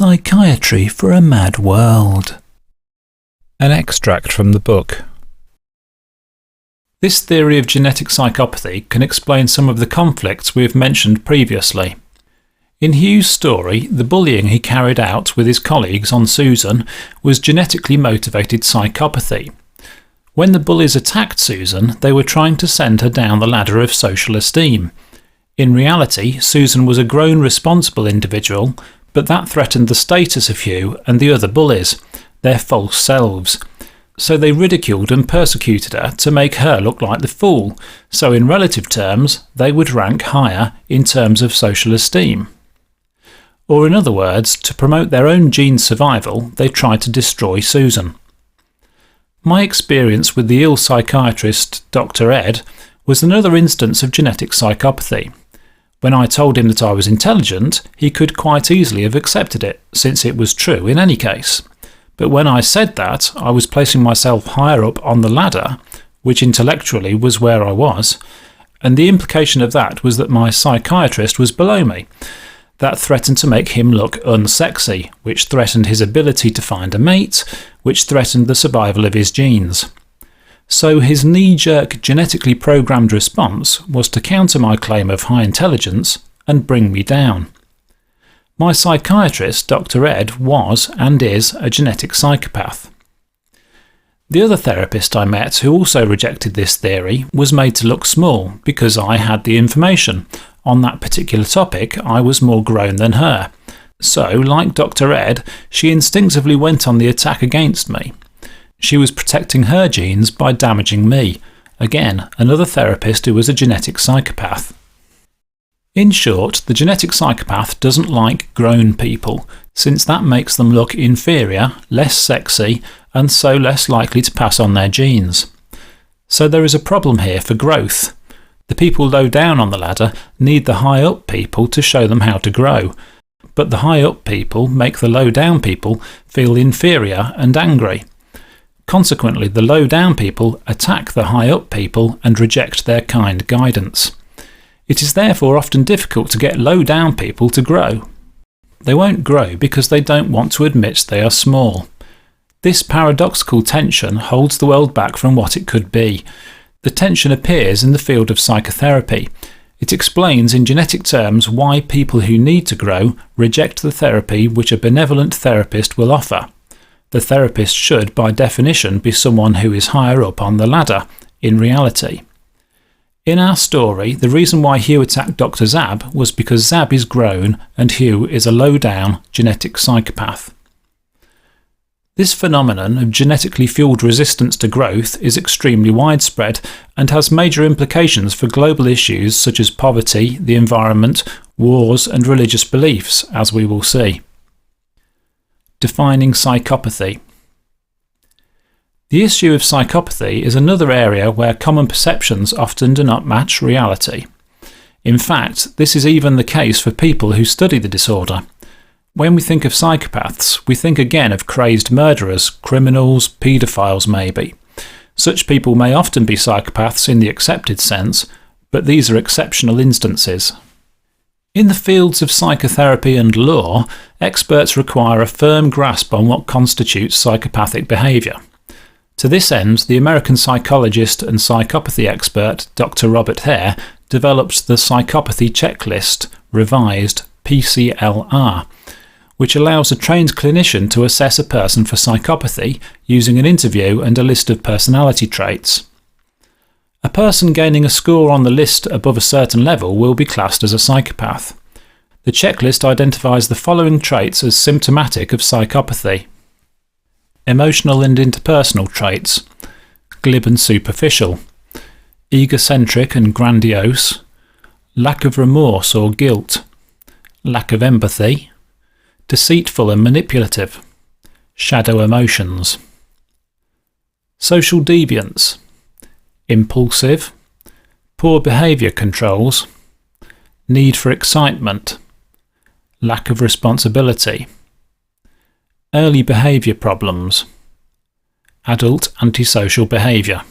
Psychiatry for a Mad World. An extract from the book. This theory of genetic psychopathy can explain some of the conflicts we have mentioned previously. In Hugh's story, the bullying he carried out with his colleagues on Susan was genetically motivated psychopathy. When the bullies attacked Susan, they were trying to send her down the ladder of social esteem. In reality, Susan was a grown, responsible individual, but that threatened the status of Hugh and the other bullies, their false selves. So they ridiculed and persecuted her to make her look like the fool, so in relative terms they would rank higher in terms of social esteem. Or in other words, to promote their own gene's survival, they tried to destroy Susan. My experience with the ill psychiatrist Dr. Ed was another instance of genetic psychopathy. When I told him that I was intelligent, he could quite easily have accepted it, since it was true in any case. But when I said that, I was placing myself higher up on the ladder, which intellectually was where I was, and the implication of that was that my psychiatrist was below me. That threatened to make him look unsexy, which threatened his ability to find a mate, which threatened the survival of his genes. So his knee-jerk, genetically programmed response was to counter my claim of high intelligence and bring me down. My psychiatrist, Dr. Ed, was and is a genetic psychopath. The other therapist I met who also rejected this theory was made to look small because I had the information. On that particular topic, I was more grown than her. So, like Dr. Ed, she instinctively went on the attack against me. She was protecting her genes by damaging me. Again, another therapist who was a genetic psychopath. In short, the genetic psychopath doesn't like grown people, since that makes them look inferior, less sexy, and so less likely to pass on their genes. So there is a problem here for growth. The people low down on the ladder need the high up people to show them how to grow, but the high up people make the low down people feel inferior and angry. Consequently, the low down people attack the high up people and reject their kind guidance. It is therefore often difficult to get low down people to grow. They won't grow because they don't want to admit they are small. This paradoxical tension holds the world back from what it could be. The tension appears in the field of psychotherapy. It explains in genetic terms why people who need to grow reject the therapy which a benevolent therapist will offer. The therapist should, by definition, be someone who is higher up on the ladder, in reality. In our story, the reason why Hugh attacked Dr. Zab was because Zab is grown and Hugh is a low-down genetic psychopath. This phenomenon of genetically fueled resistance to growth is extremely widespread and has major implications for global issues such as poverty, the environment, wars and religious beliefs, as we will see. Defining psychopathy. The issue of psychopathy is another area where common perceptions often do not match reality. In fact, this is even the case for people who study the disorder. When we think of psychopaths, we think again of crazed murderers, criminals, paedophiles maybe. Such people may often be psychopaths in the accepted sense, but these are exceptional instances. In the fields of psychotherapy and law, experts require a firm grasp on what constitutes psychopathic behaviour. To this end, the American psychologist and psychopathy expert Dr. Robert Hare developed the Psychopathy Checklist, revised PCLR, which allows a trained clinician to assess a person for psychopathy using an interview and a list of personality traits. A person gaining a score on the list above a certain level will be classed as a psychopath. The checklist identifies the following traits as symptomatic of psychopathy. Emotional and interpersonal traits, glib and superficial, egocentric and grandiose, lack of remorse or guilt, lack of empathy, deceitful and manipulative, shadow emotions. Social deviance, impulsive, poor behaviour controls, need for excitement, lack of responsibility, early behaviour problems, adult antisocial behaviour.